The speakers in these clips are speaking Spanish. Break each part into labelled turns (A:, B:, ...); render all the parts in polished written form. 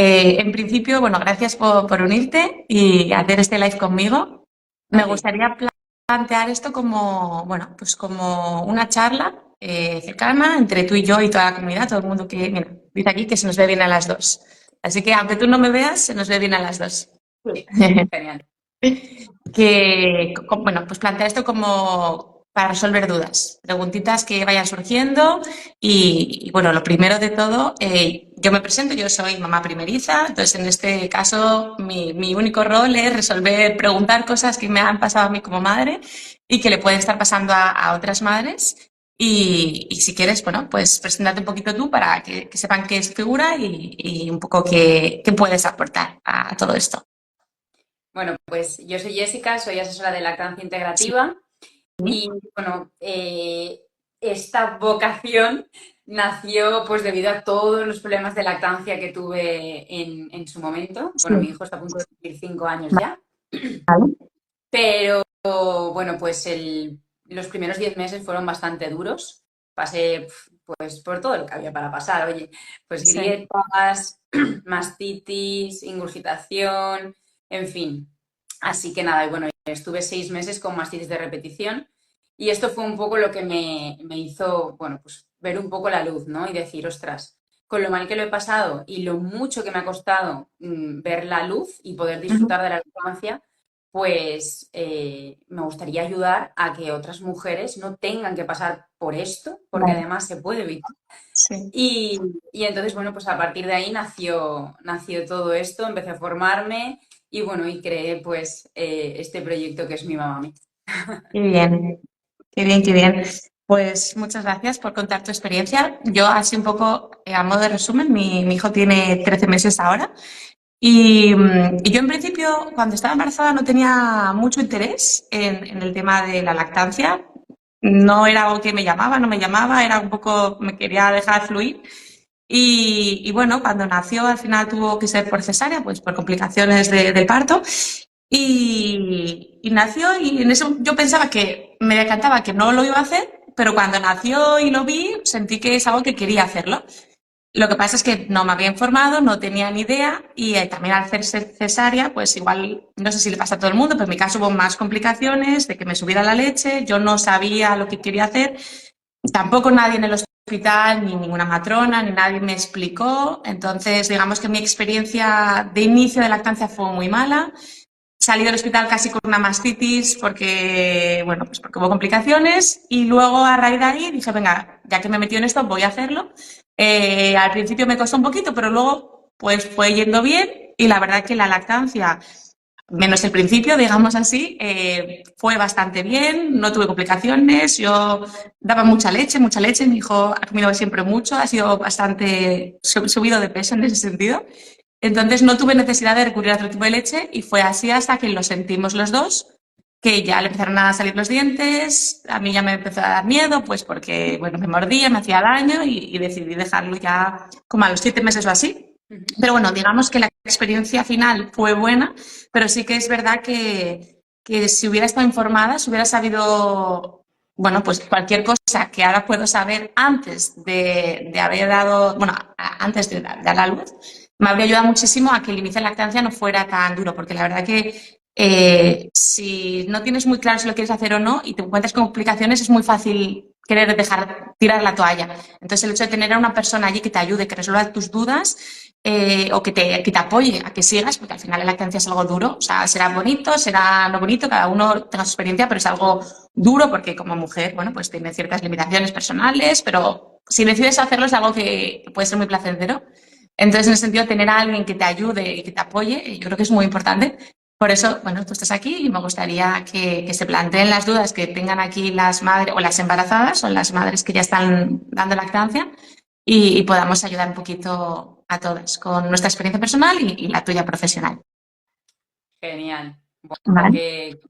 A: En principio, bueno, gracias por unirte y hacer este live conmigo. Me
B: Ok,
A: gustaría plantear esto como, bueno, pues como una charla cercana entre tú y yo y toda la comunidad, todo el mundo que, mira, dice aquí que se nos ve bien a las dos. Así que aunque tú no me veas, se nos ve bien a las dos.
B: sí, genial.
A: Bueno, pues plantea esto como para resolver dudas, preguntitas que vayan surgiendo bueno, lo primero de todo, yo me presento, yo soy mamá primeriza, entonces en este caso mi único rol es resolver, preguntar cosas que me han pasado a mí como madre y que le pueden estar pasando a otras madres. Y si quieres, bueno, pues preséntate un poquito tú para que sepan qué es tu figura y un poco qué puedes aportar a todo esto.
B: Bueno, pues yo soy Jessica, soy asesora de lactancia integrativa y bueno, esta vocación nació pues debido a todos los problemas de lactancia que tuve en su momento.
A: Sí,
B: Bueno, mi hijo está a punto de cumplir 5 años ya,
A: vale.
B: pero bueno, pues los primeros 10 meses fueron bastante duros. Pasé pues por todo lo que había para pasar, oye, pues
A: Sí.
B: grietas, mastitis, ingurgitación, en fin. Así que nada, y bueno, estuve 6 meses con mastitis de repetición y esto fue un poco lo que me hizo, bueno, pues ver un poco la luz, ¿no? Y decir, ostras, con lo mal que lo he pasado y lo mucho que me ha costado ver la luz y poder
A: Ujú.
B: disfrutar de la lactancia, pues me gustaría ayudar a que otras mujeres no tengan que pasar por esto, porque
A: Vale.
B: además se puede evitar.
A: Sí.
B: Y entonces, bueno, pues a partir de ahí nació todo esto, empecé a formarme y bueno, y creé pues este proyecto que es Mi Mamá Mía.
A: Qué bien, qué bien, qué bien. Pues muchas gracias por contar tu experiencia. Yo, así un poco a modo de resumen, mi hijo tiene 13 meses ahora y yo en principio, cuando estaba embarazada, no tenía mucho interés en el tema de la lactancia. No era algo que me llamaba, no me llamaba, era un poco, me quería dejar fluir. Y bueno, cuando nació, al final tuvo que ser por cesárea, pues por complicaciones del parto. Y nació y en eso yo pensaba que me decantaba que no lo iba a hacer, pero cuando nació y lo vi, sentí que es algo que quería hacerlo. Lo que pasa es que no me había informado, no tenía ni idea y también al hacer cesárea, pues igual, no sé si le pasa a todo el mundo, pero en mi caso hubo más complicaciones de que me subiera la leche, yo no sabía lo que quería hacer, tampoco nadie en el hospital, ni ninguna matrona, ni nadie me explicó, entonces digamos que mi experiencia de inicio de lactancia fue muy mala. Salí del hospital casi con una mastitis porque, bueno, pues porque hubo complicaciones y luego a raíz de ahí dije, venga, ya que me he metido en esto, voy a hacerlo. Al principio me costó un poquito, pero luego pues fue yendo bien y la verdad que la lactancia, menos el principio, digamos así, fue bastante bien, no tuve complicaciones, yo daba mucha leche, mi hijo ha comido siempre mucho, ha sido bastante subido de peso en ese sentido. Entonces no tuve necesidad de recurrir a otro tipo de leche y fue así hasta que lo sentimos los dos, que ya le empezaron a salir los dientes, a mí ya me empezó a dar miedo, pues porque, bueno, me mordía, me hacía daño y decidí dejarlo ya como a los 7 meses o así.
B: Ujú.
A: Pero bueno, digamos que la experiencia final fue buena, pero sí que es verdad que si hubiera estado informada, si hubiera sabido, bueno, pues cualquier cosa que ahora puedo saber antes de haber dado, bueno, antes de dar a la luz, me habría ayudado muchísimo a que el inicio de lactancia no fuera tan duro, porque la verdad que si no tienes muy claro si lo quieres hacer o no y te encuentras con complicaciones, es muy fácil querer dejar tirar la toalla. Entonces, el hecho de tener a una persona allí que te ayude, que resuelva tus dudas o que te apoye a que sigas, porque al final la lactancia es algo duro, o sea, será bonito, será no bonito, cada uno tenga su experiencia, pero es algo duro porque como mujer, bueno, pues tiene ciertas limitaciones personales, pero si decides hacerlo es algo que puede ser muy placentero. Entonces, en ese sentido, tener a alguien que te ayude y que te apoye, yo creo que es muy importante. Por eso, bueno, tú estás aquí y me gustaría que se planteen las dudas que tengan aquí las madres o las embarazadas o las madres que ya están dando lactancia y podamos ayudar un poquito a todas con nuestra experiencia personal y la tuya profesional.
B: Genial. Bueno,
A: ¿Vale?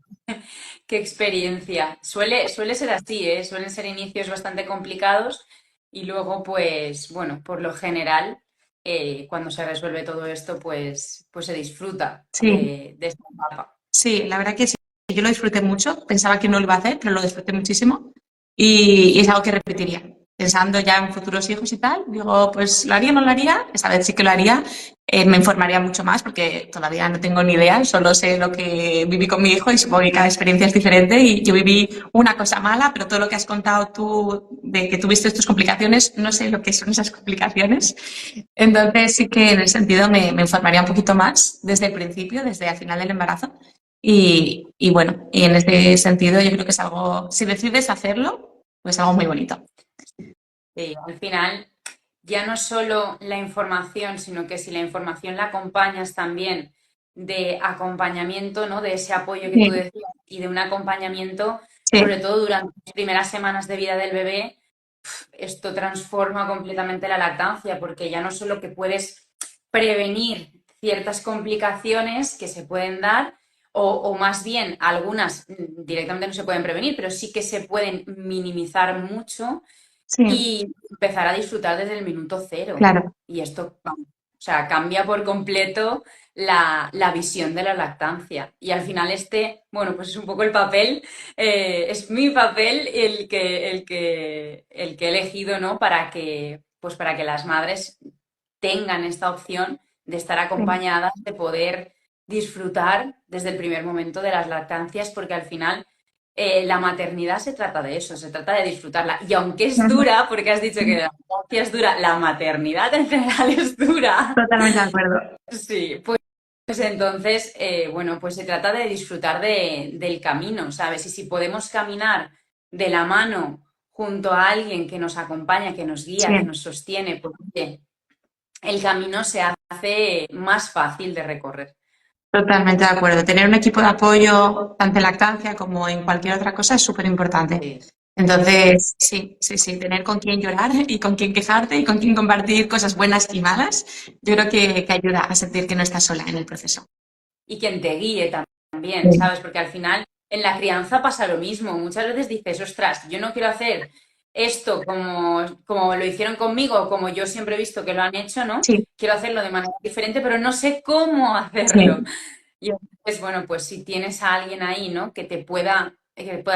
B: qué experiencia. Suele ser así, ¿eh? Suelen ser inicios bastante complicados y luego, pues, bueno, por lo general, cuando se resuelve todo esto, pues se disfruta
A: Sí,
B: de esta etapa.
A: sí, la verdad que sí. Yo lo disfruté mucho, pensaba que no lo iba a hacer, pero lo disfruté muchísimo y es algo que repetiría. Pensando ya en futuros hijos y tal, digo, pues lo haría o no lo haría, esta vez sí que lo haría. Me informaría mucho más porque todavía no tengo ni idea, solo sé lo que viví con mi hijo y supongo que cada experiencia es diferente y yo viví una cosa mala, pero todo lo que has contado tú de que tuviste tus complicaciones, no sé lo que son esas complicaciones. Entonces sí que en ese sentido me informaría un poquito más desde el principio, desde al final del embarazo. Y bueno, y en ese sentido yo creo que es algo, si decides hacerlo, pues algo muy bonito.
B: Sí, al final ya no solo la información, sino que si la información la acompañas también de acompañamiento, ¿no? De ese apoyo que tú
A: Sí,
B: decías y de un acompañamiento, sobre
A: sí,
B: todo durante las primeras semanas de vida del bebé, esto transforma completamente la lactancia, porque ya no solo que puedes prevenir ciertas complicaciones que se pueden dar, o más bien algunas directamente no se pueden prevenir, pero sí que se pueden minimizar mucho
A: sí,
B: y empezar a disfrutar desde el minuto cero.
A: claro.
B: Y esto, vamos, o sea, cambia por completo la visión de la lactancia. Y al final bueno, pues es un poco el papel, es mi papel el que he elegido, ¿no? Pues para que las madres tengan esta opción de estar
A: Sí.
B: acompañadas, de poder disfrutar desde el primer momento de las lactancias, porque al final la maternidad se trata de eso, se trata de disfrutarla. Y aunque es
A: Ujú.
B: dura, porque has dicho que la lactancia es dura, la maternidad en general es dura.
A: Totalmente de acuerdo.
B: Sí, pues entonces, bueno, pues se trata de disfrutar del camino, ¿sabes? Y si podemos caminar de la mano junto a alguien que nos acompaña, que nos
A: Sí.
B: guía, que nos sostiene, pues oye, el camino se hace más fácil de recorrer.
A: Totalmente de acuerdo. Tener un equipo de apoyo, tanto en lactancia como en cualquier otra cosa, es súper importante.
B: Sí.
A: Entonces, sí, sí, sí, tener con quién llorar y con quién quejarte y con quién compartir cosas buenas y malas, yo creo que ayuda a sentir que no estás sola en el proceso.
B: Y quien te guíe también,
A: Sí,
B: ¿sabes? Porque al final en la crianza pasa lo mismo. Muchas veces dices, ostras, yo no quiero hacer esto como lo hicieron conmigo, como yo siempre he visto que lo han hecho, ¿no?
A: sí,
B: Quiero hacerlo de manera diferente, pero no sé cómo hacerlo.
A: sí.
B: Y entonces, bueno, pues si tienes a alguien ahí, ¿no? Que pueda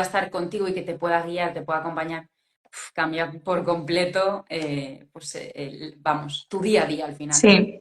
B: estar contigo y que te pueda guiar, te pueda acompañar, cambia por completo, pues, vamos, tu día a día al final.
A: Sí,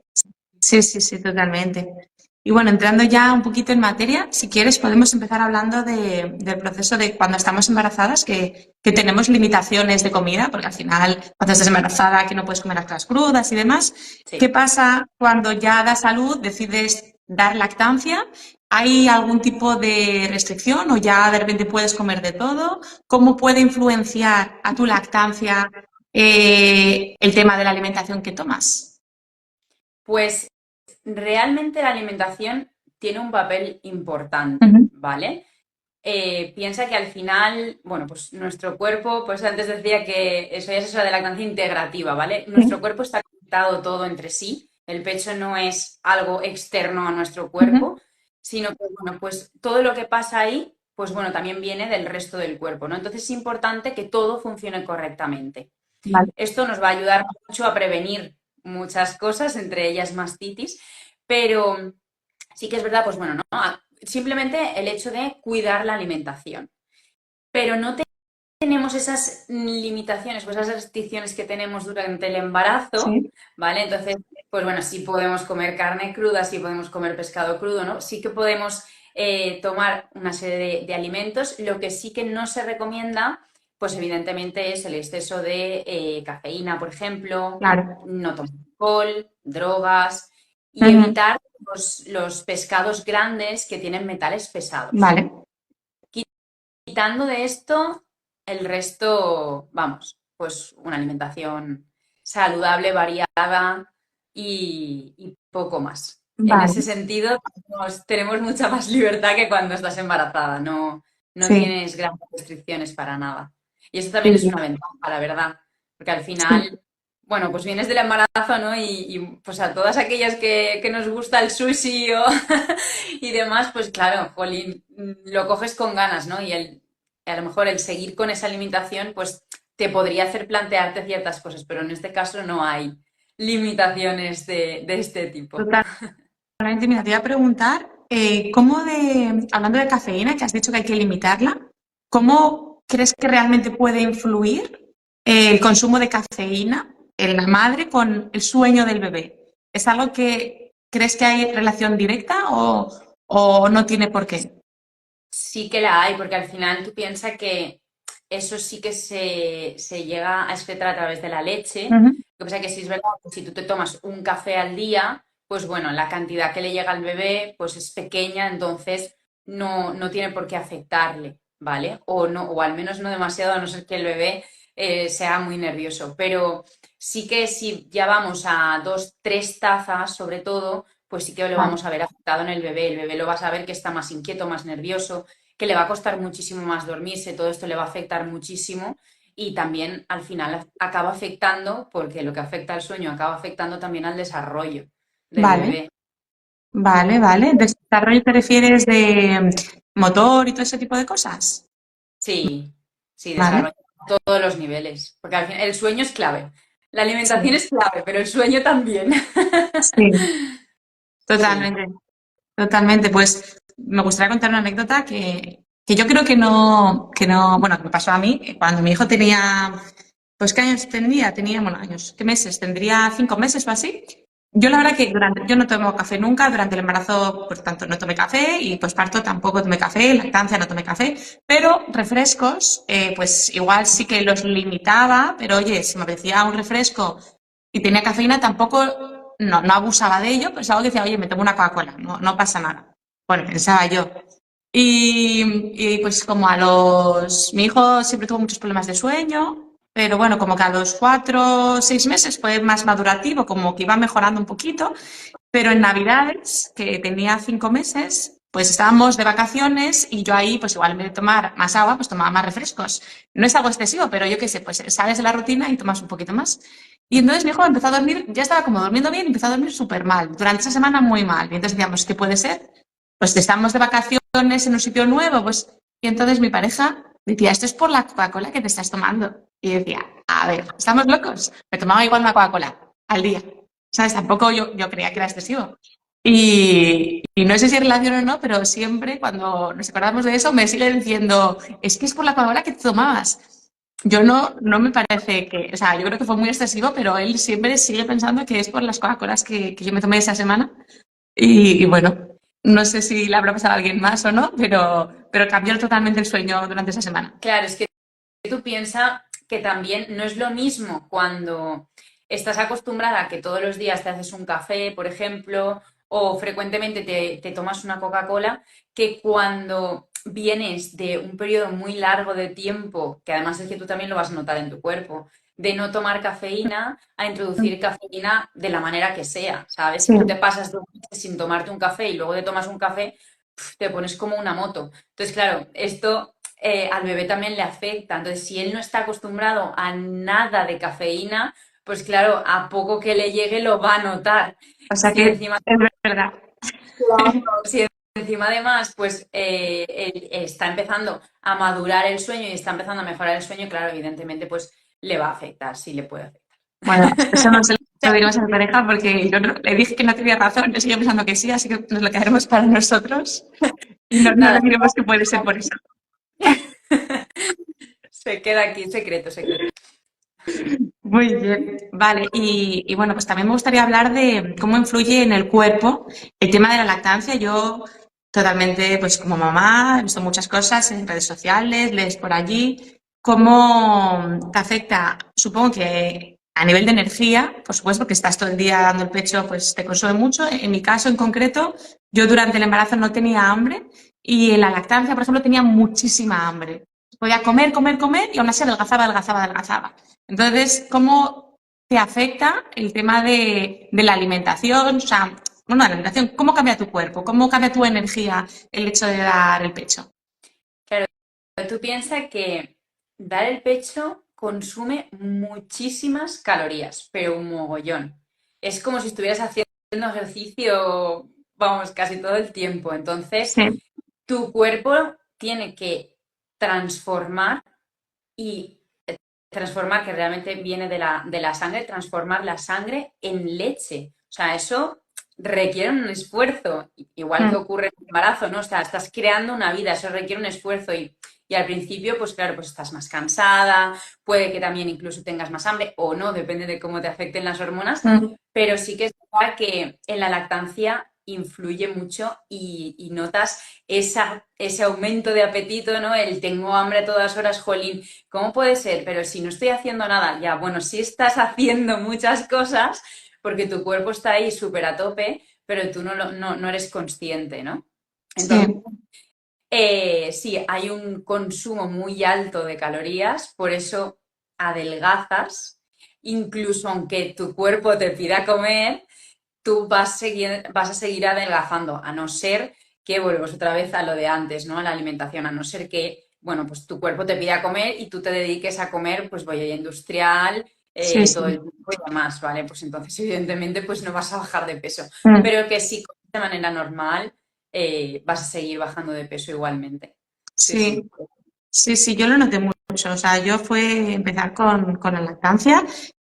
A: sí, sí, sí, totalmente. Y bueno, entrando ya un poquito en materia, si quieres podemos empezar hablando del proceso de cuando estamos embarazadas, que tenemos limitaciones de comida, porque al final cuando estás embarazada que no puedes comer las cosas crudas y demás. ¿Qué
B: Sí.
A: pasa cuando ya das a luz, decides dar lactancia? ¿Hay algún tipo de restricción o ya de repente puedes comer de todo? ¿Cómo puede influenciar a tu lactancia el tema de la alimentación que tomas?
B: Pues realmente la alimentación tiene un papel importante,
A: Ujú.
B: ¿vale? Piensa que al final, bueno, pues nuestro cuerpo, pues antes decía que soy asesora de lactancia integrativa, ¿vale? Nuestro
A: Sí.
B: cuerpo está conectado todo entre sí, el pecho no es algo externo a nuestro
A: Ujú.
B: cuerpo, sino que, bueno, pues todo lo que pasa ahí, pues bueno, también viene del resto del cuerpo, ¿no? Entonces es importante que todo funcione correctamente.
A: Vale.
B: Esto nos va a ayudar mucho a prevenir muchas cosas, entre ellas mastitis, pero sí que es verdad, pues bueno, ¿no? Simplemente el hecho de cuidar la alimentación. Pero no tenemos esas limitaciones, pues esas restricciones que tenemos durante el embarazo,
A: Sí.
B: ¿vale? Entonces, pues bueno, sí podemos comer carne cruda, sí podemos comer pescado crudo, ¿no? Sí que podemos tomar una serie de alimentos. Lo que sí que no se recomienda, pues evidentemente es el exceso de cafeína, por ejemplo,
A: Claro.
B: no tomar alcohol, drogas y
A: Ujú.
B: evitar los pescados grandes que tienen metales pesados.
A: Vale.
B: Quitando de esto, el resto, vamos, pues una alimentación saludable, variada y poco más. En ese
A: Vale.
B: sentido, tenemos mucha más libertad que cuando estás embarazada, no
A: Sí.
B: tienes grandes restricciones para nada. Y eso también es
A: Sí.
B: una ventaja, la verdad, porque al
A: Sí.
B: final, bueno, pues vienes del embarazo, ¿no? Y, pues a todas aquellas que nos gusta el sushi y demás, pues claro, jolín, lo coges con ganas, ¿no? A lo mejor el seguir con esa limitación, pues te podría hacer plantearte ciertas cosas, pero en este caso no hay limitaciones de este tipo.
A: Totalmente. Mira, te iba a preguntar, hablando de cafeína, que has dicho que hay que limitarla, ¿cómo crees que realmente puede influir el consumo de cafeína en la madre con el sueño del bebé? ¿Es algo que ¿Crees que hay relación directa o no tiene por qué?
B: Sí que la hay, porque al final tú piensas que eso sí que se llega a excretar a través de la leche.
A: Ujú.
B: Lo que pasa es que sí es verdad que si tú te tomas un café al día, pues bueno, la cantidad que le llega al bebé pues es pequeña, entonces no tiene por qué afectarle, ¿vale? O no, o al menos no demasiado, a no ser que el bebé sea muy nervioso. Pero sí que si ya vamos a 2, 3 tazas, sobre todo, pues sí que lo
A: Vale.
B: vamos a ver afectado en el bebé. El bebé lo va a saber que está más inquieto, más nervioso, que le va a costar muchísimo más dormirse, todo esto le va a afectar muchísimo y también al final acaba afectando, porque lo que afecta al sueño acaba afectando también al desarrollo del
A: Vale,
B: bebé.
A: vale. ¿Desarrollo te refieres de motor y todo ese tipo de cosas?
B: Sí, sí,
A: Vale.
B: desarrollo a todos los niveles, porque al final el sueño es clave. La alimentación
A: Sí,
B: es clave, pero el sueño también.
A: sí,
B: Sí,
A: totalmente. Totalmente, pues me gustaría contar una anécdota que yo creo que no, bueno, que me pasó a mí cuando mi hijo tenía, pues ¿qué años tendría? Tenía, bueno, años, ¿qué meses? Tendría 5 meses o así. Yo la verdad que yo no tomo café nunca, durante el embarazo, por tanto, no tomé café y posparto tampoco tomé café, lactancia no tomé café, pero refrescos, pues igual sí que los limitaba, pero oye, si me apetecía un refresco y tenía cafeína, tampoco, no abusaba de ello, pero es algo que decía, oye, me tomo una Coca-Cola, no pasa nada. Bueno, pensaba yo. Y pues como mi hijo siempre tuvo muchos problemas de sueño, pero bueno, como que a los 4 o 6 meses fue más madurativo, como que iba mejorando un poquito, pero en Navidades, que tenía 5 meses, pues estábamos de vacaciones y yo ahí, pues igual en vez de tomar más agua, pues tomaba más refrescos. No es algo excesivo, pero yo qué sé, pues sales de la rutina y tomas un poquito más. Y entonces mi hijo empezó a dormir, ya estaba como durmiendo bien, y empezó a dormir súper mal. Durante esa semana muy mal. Y entonces decíamos, ¿qué puede ser? Pues que estamos de vacaciones en un sitio nuevo, pues. Y entonces mi pareja decía, esto es por la Coca-Cola que te estás tomando. Y decía, a ver, ¿estamos locos? Me tomaba igual una Coca-Cola al día. ¿Sabes? Tampoco yo creía que era excesivo. Y no sé si es relación o no, pero siempre cuando nos acordamos de eso me sigue diciendo, es que es por la Coca-Cola que te tomabas. Yo no me parece que, o sea, yo creo que fue muy excesivo, pero él siempre sigue pensando que es por las Coca-Colas que yo me tomé esa semana. Y bueno, no sé si le habrá pasado a alguien más o no, pero cambió totalmente el sueño durante esa semana.
B: claro, es que tú piensas que también no es lo mismo cuando estás acostumbrada a que todos los días te haces un café, por ejemplo, o frecuentemente te tomas una Coca-Cola, que cuando vienes de un periodo muy largo de tiempo, que además es que tú también lo vas a notar en tu cuerpo, de no tomar cafeína a introducir cafeína de la manera que sea, ¿sabes?
A: Sí,
B: Si tú te pasas 2 meses sin tomarte un café y luego te tomas un café, te pones como una moto. Entonces, claro, esto al bebé también le afecta. Entonces, si él no está acostumbrado a nada de cafeína, pues claro, a poco que le llegue lo va a notar.
A: o sea
B: Si
A: que
B: encima,
A: es verdad.
B: claro, si encima además, pues él está empezando a madurar el sueño y está empezando a mejorar el sueño, claro, evidentemente, pues le va a afectar, sí le puede afectar.
A: Bueno, eso no se lo diremos a mi pareja porque yo le dije que no tenía razón, yo sigo pensando que sí, así que nos lo quedaremos para nosotros y no le
B: Nada,
A: diremos que puede ser por eso.
B: se queda aquí, secreto, secreto.
A: Muy bien, vale. Y bueno, pues también me gustaría hablar de cómo influye en el cuerpo el tema de la lactancia. Yo totalmente, pues como mamá, he visto muchas cosas en redes sociales, lees por allí, cómo te afecta, supongo que a nivel de energía, por supuesto, que estás todo el día dando el pecho, pues te consume mucho. En mi caso en concreto, yo durante el embarazo no tenía hambre y en la lactancia, por ejemplo, tenía muchísima hambre. Podía comer y aún así adelgazaba. Entonces, ¿cómo te afecta el tema de la alimentación? O sea, bueno, la alimentación, ¿cómo cambia tu cuerpo? ¿Cómo cambia tu energía el hecho de dar el pecho?
B: Claro, tú piensas que dar el pecho consume muchísimas calorías, pero un mogollón. Es como si estuvieras haciendo ejercicio, vamos, casi todo el tiempo. Entonces,
A: Sí,
B: tu cuerpo tiene que transformar y transformar, que realmente viene de la sangre, transformar la sangre en leche. O sea, eso requiere un esfuerzo, igual que
A: mm,
B: ocurre en el embarazo, ¿no? O sea, estás creando una vida, eso requiere un esfuerzo y Y al principio, pues claro, pues estás más cansada, puede que también incluso tengas más hambre o no, depende de cómo te afecten las hormonas, pero sí que es verdad que en la lactancia influye mucho y notas ese aumento de apetito, ¿no? El tengo hambre a todas horas, jolín, ¿cómo puede ser? Pero si no estoy haciendo nada, ya, bueno, sí estás haciendo muchas cosas porque tu cuerpo está ahí súper a tope, pero tú no eres consciente, ¿no? Entonces,
A: Sí,
B: sí, hay un consumo muy alto de calorías, por eso adelgazas, incluso aunque tu cuerpo te pida comer, tú vas a seguir adelgazando, a no ser que vuelvas otra vez a lo de antes, ¿no? A la alimentación, a no ser que, bueno, pues tu cuerpo te pida comer y tú te dediques a comer, pues bollera industrial,
A: sí,
B: todo
A: sí.
B: el tiempo y demás, ¿vale? Pues entonces, evidentemente, pues no vas a bajar de peso.
A: Mm.
B: Pero que sí, de manera normal, vas a seguir bajando de peso igualmente. Sí, sí.
A: Sí, sí, sí, yo lo noté mucho. O sea, yo fue empezar con la lactancia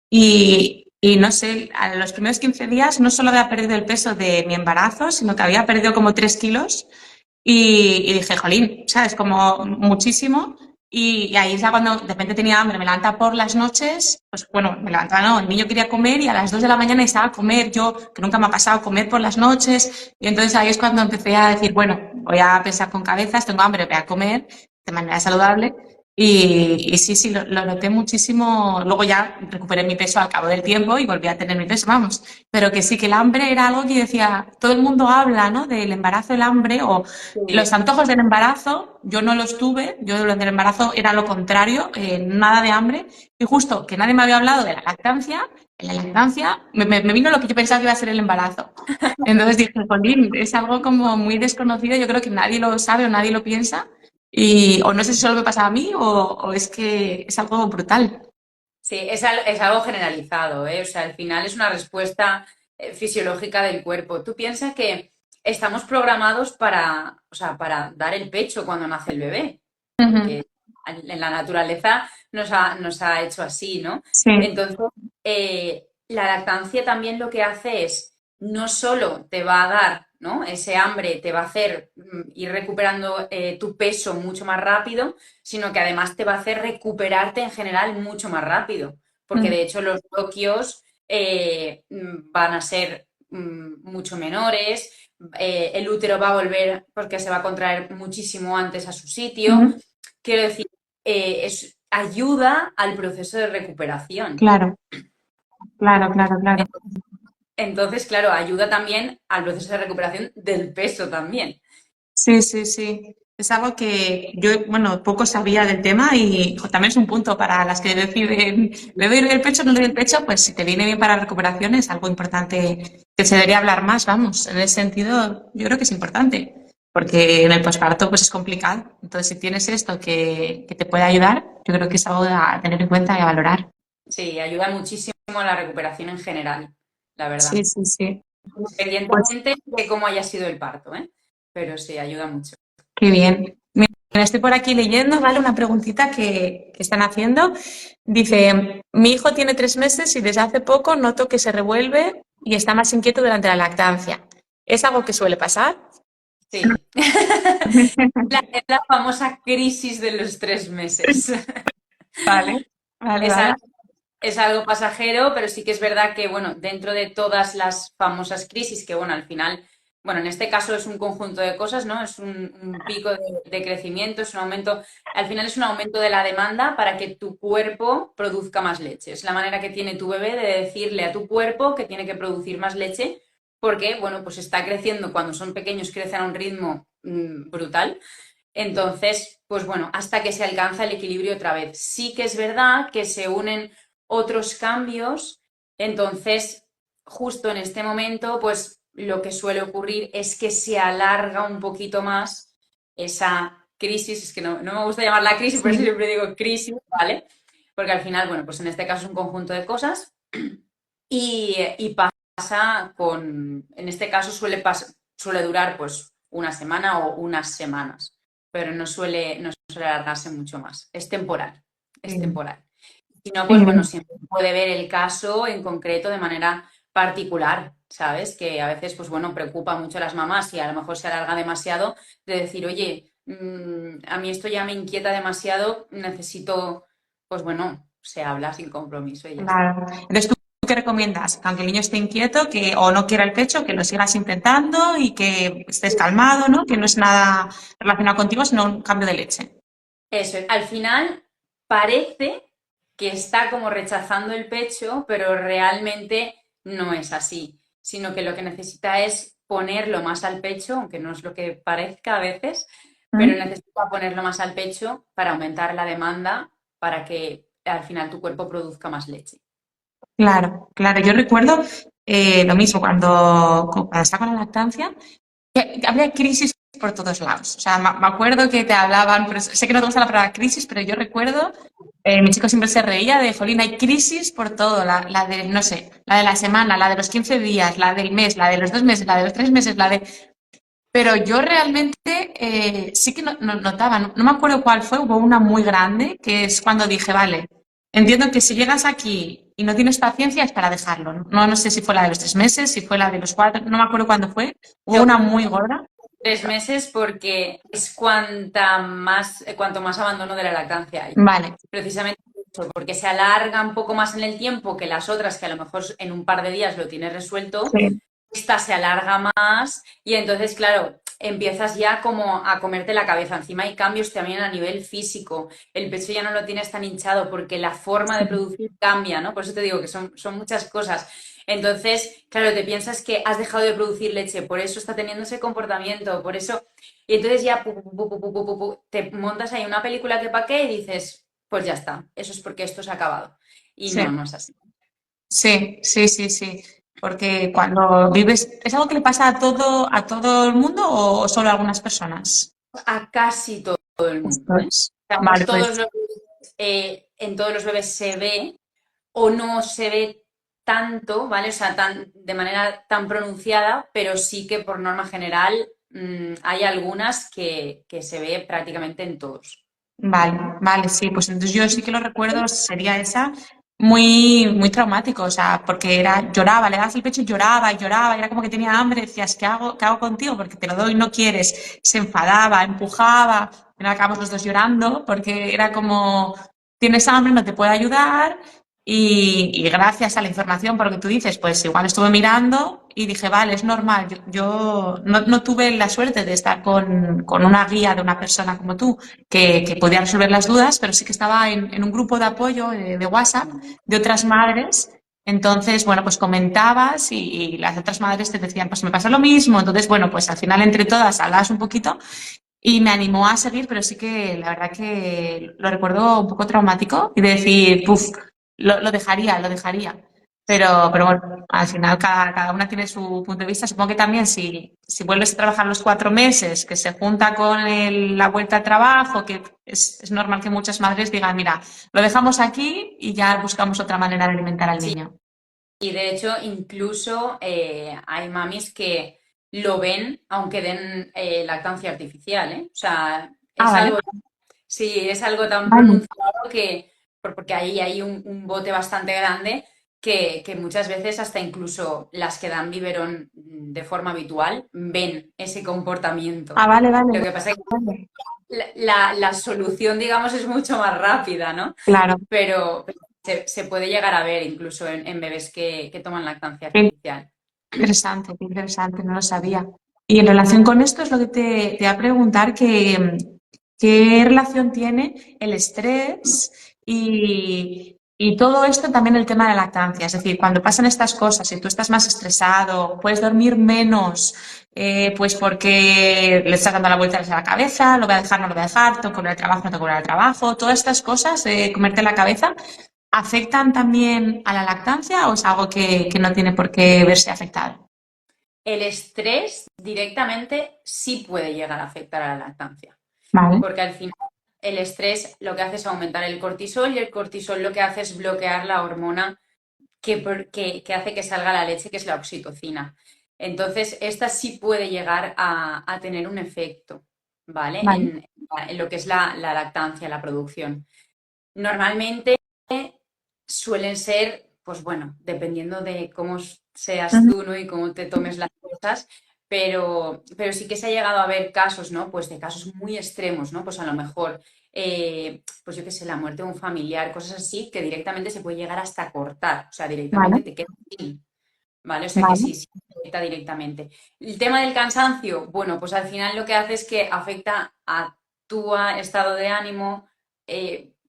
A: y no sé, a los primeros 15 días no solo había perdido el peso de mi embarazo, sino que había perdido como 3 kilos y dije, jolín, ¿sabes? Como muchísimo. Y ahí ya cuando de repente tenía hambre, me levantaba por las noches, pues bueno, me levantaba, no, el niño quería comer y a las 2 de la mañana estaba a comer, yo, que nunca me ha pasado comer por las noches, y entonces ahí es cuando empecé a decir, bueno, voy a pensar con cabezas, tengo hambre, voy a comer de manera saludable. Y sí, sí, lo noté muchísimo. Luego ya recuperé mi peso al cabo del tiempo y volví a tener mi peso, vamos. Pero que sí, que el hambre era algo que decía, todo el mundo habla, ¿no? Del embarazo, el hambre o los
B: Sí.
A: antojos del embarazo. Yo no los tuve, yo durante el embarazo era lo contrario, nada de hambre. Y justo que nadie me había hablado de la lactancia, en la lactancia me vino lo que yo pensaba que iba a ser el embarazo. Entonces dije, jolín, es algo como muy desconocido, yo creo que nadie lo sabe o nadie lo piensa. Y, o no sé si solo me pasa a mí o es que es algo brutal.
B: Sí, es algo generalizado, ¿eh? O sea, al final es una respuesta fisiológica del cuerpo. Tú piensas que estamos programados para, o sea, para dar el pecho cuando nace el bebé,
A: Ujú.
B: porque en la naturaleza nos ha hecho así, ¿no?
A: Sí,
B: Entonces, la lactancia también lo que hace es, no solo te va a dar, ¿no? Ese hambre te va a hacer ir recuperando tu peso mucho más rápido, sino que además te va a hacer recuperarte en general mucho más rápido, porque
A: mm,
B: de hecho los bloqueos van a ser mucho menores, el útero va a volver porque se va a contraer muchísimo antes a su sitio.
A: ujú.
B: Quiero decir, ayuda al proceso de recuperación.
A: Claro, claro, claro, claro.
B: Entonces, claro, ayuda también al proceso de recuperación del peso también.
A: Sí, sí, sí. Es algo que yo, bueno, poco sabía del tema y también es un punto para las que deciden, ¿le doy el pecho o no le doy el pecho? Pues si te viene bien para la recuperación es algo importante que se debería hablar más, vamos. En ese sentido, yo creo que es importante, porque en el posparto pues es complicado. Entonces, si tienes esto que te puede ayudar, yo creo que es algo a tener en cuenta y a valorar.
B: Sí, ayuda muchísimo a la recuperación en general, la
A: Sí,
B: verdad.
A: sí, sí. Pues
B: Independientemente de cómo haya sido el parto, ¿eh? Pero sí, ayuda mucho.
A: qué bien. Mira, estoy por aquí leyendo, ¿vale? Una preguntita que están haciendo. Dice, mi hijo tiene 3 meses y desde hace poco noto que se revuelve y está más inquieto durante la lactancia. ¿Es algo que suele pasar?
B: Sí. Es la famosa crisis de los 3 meses.
A: Vale, vale,
B: Es
A: vale.
B: algo, es algo pasajero, pero sí que es verdad que, bueno, dentro de todas las famosas crisis, que, bueno, al final, bueno, en este caso es un conjunto de cosas, ¿no? Es un pico de crecimiento, es un aumento, al final es un aumento de la demanda para que tu cuerpo produzca más leche. Es la manera que tiene tu bebé de decirle a tu cuerpo que tiene que producir más leche porque, bueno, pues está creciendo, cuando son pequeños crecen a un ritmo brutal. Entonces, pues bueno, hasta que se alcanza el equilibrio otra vez. Sí que es verdad que se unen otros cambios, entonces justo en este momento, pues lo que suele ocurrir es que se alarga un poquito más esa crisis, es que no me gusta llamarla crisis, por eso
A: Sí.
B: siempre digo crisis, ¿vale? Porque al final, bueno, pues en este caso es un conjunto de cosas y pasa en este caso suele durar pues una semana o unas semanas, pero no suele alargarse mucho más. Es temporal, es
A: Sí,
B: temporal. Si no, pues bueno,
A: sí,
B: siempre puede ver el caso en concreto de manera particular, ¿sabes? Que a veces, pues bueno, preocupa mucho a las mamás y a lo mejor se alarga demasiado de decir, oye, a mí esto ya me inquieta demasiado, necesito, pues bueno, se habla sin compromiso y ya está.
A: Claro. Entonces, ¿tú qué recomiendas? Que aunque el niño esté inquieto, que o no quiera el pecho, que lo sigas intentando y que estés calmado, ¿no? Que no es nada relacionado contigo, sino un cambio de leche.
B: Eso, al final parece que está como rechazando el pecho, pero realmente no es así, sino que lo que necesita es ponerlo más al pecho, aunque no es lo que parezca a veces, pero
A: ¿Mm?
B: necesita ponerlo más al pecho para aumentar la demanda, para que al final tu cuerpo produzca más leche.
A: Claro, claro. Yo recuerdo lo mismo cuando estaba con la lactancia, que había crisis por todos lados. O sea, me acuerdo que te hablaban, pero sé que no te gusta la palabra crisis, pero yo recuerdo, mi chico siempre se reía de, Jolín, hay crisis por todo, la de, no sé, la de la semana, la de los 15 días, la del mes, la de los 2 meses, la de los 3 meses, la de... Pero yo realmente sí que notaba, no me acuerdo cuál fue, hubo una muy grande, que es cuando dije, vale, entiendo que si llegas aquí y no tienes paciencia es para dejarlo. No, no sé si fue la de los 3 meses, si fue la de los 4, no me acuerdo cuándo fue. Hubo
B: Yo
A: una
B: creo
A: muy gorda.
B: 3 meses porque es cuanto más abandono de la lactancia hay.
A: Vale,
B: Precisamente eso, porque se alarga un poco más en el tiempo que las otras, que a lo mejor en un par de días lo tienes resuelto,
A: sí,
B: esta se alarga más y entonces, claro, empiezas ya como a comerte la cabeza. Encima hay cambios también a nivel físico. El pecho ya no lo tienes tan hinchado porque la forma de
A: sí,
B: producir cambia, ¿no? Por eso te digo que son muchas cosas. Entonces, claro, te piensas que has dejado de producir leche, por eso está teniendo ese comportamiento, por eso... Y entonces ya te montas ahí una película que pa' qué y dices, pues ya está, eso es porque esto se ha acabado. Y no,
A: sí,
B: no es así.
A: sí, sí, sí, sí. Porque cuando vives, ¿es algo que le pasa a todo el mundo o solo a algunas personas?
B: A casi todo el
A: Esto
B: mundo, ¿eh?
A: es.
B: O sea, no
A: Vale,
B: todos
A: pues
B: los, en todos los bebés se ve o no se ve tanto, ¿vale? O sea, de manera tan pronunciada, pero sí que por norma general hay algunas que se ve prácticamente en todos.
A: vale, vale, sí, pues entonces yo sí que lo recuerdo, sería esa muy, muy traumático, o sea, porque era, lloraba, le das el pecho y lloraba, y era como que tenía hambre, decías, qué hago contigo? Porque te lo doy y no quieres, se enfadaba, empujaba, al final acabamos los dos llorando, porque era como, tienes hambre, no te puedo ayudar, y gracias a la información, por lo que tú dices, pues igual estuve mirando y dije, vale, es normal, yo no tuve la suerte de estar con una guía de una persona como tú que podía resolver las dudas, pero sí que estaba en un grupo de apoyo de WhatsApp de otras madres. Entonces, bueno, pues comentabas y las otras madres te decían, pues me pasa lo mismo. Entonces, bueno, pues al final entre todas hablabas un poquito y me animó a seguir, pero sí que la verdad que lo recuerdo un poco traumático y de decir, puf, lo dejaría, lo dejaría. Pero bueno, al final cada una tiene su punto de vista. Supongo que también si vuelves a trabajar los 4 meses, que se junta con la vuelta al trabajo, que es normal que muchas madres digan, mira, lo dejamos aquí y ya buscamos otra manera de alimentar al
B: Sí,
A: niño.
B: y de hecho, incluso hay mamis que lo ven aunque den lactancia artificial, ¿eh? O sea,
A: Ah,
B: es
A: vale.
B: algo, sí, es algo tan
A: Vale.
B: pronunciado que, porque ahí hay un bote bastante grande que muchas veces hasta incluso las que dan biberón de forma habitual ven ese comportamiento.
A: Ah, vale, vale,
B: Lo que pasa es que
A: vale.
B: la solución, digamos, es mucho más rápida, ¿no?
A: Claro.
B: Pero se puede llegar a ver incluso en bebés que toman lactancia
A: Qué
B: artificial.
A: qué interesante, no lo sabía. Y en relación con esto es lo que te voy a preguntar, ¿qué relación tiene el estrés y todo esto también el tema de la lactancia? Es decir, cuando pasan estas cosas y tú estás más estresado, puedes dormir menos, pues porque le estás dando la vuelta a la cabeza, lo voy a dejar, no lo voy a dejar, tengo que volver al trabajo, no tengo que volver al trabajo, todas estas cosas, comerte la cabeza. ¿Afectan también a la lactancia o es algo que no tiene por qué verse afectado?
B: El estrés directamente sí puede llegar a afectar a la lactancia,
A: Vale,
B: porque al final el estrés lo que hace es aumentar el cortisol y el cortisol lo que hace es bloquear la hormona que hace que salga la leche, que es la oxitocina. Entonces, esta sí puede llegar a tener un efecto, ¿vale?
A: vale.
B: En lo que es la lactancia, la producción. Normalmente suelen ser, pues bueno, dependiendo de cómo seas
A: Ujú.
B: tú, ¿no? Y cómo te tomes las cosas, pero sí que se ha llegado a ver casos, ¿no? Pues de casos muy extremos, ¿no? Pues a lo mejor, pues yo qué sé, la muerte de un familiar, cosas así, que directamente se puede llegar hasta cortar, o sea,
A: Vale,
B: directamente te quedas sin, ¿vale? O sea que
A: vale,
B: sí, sí, afecta directamente. El tema del cansancio, bueno, pues al final lo que hace es que afecta a tu estado de ánimo,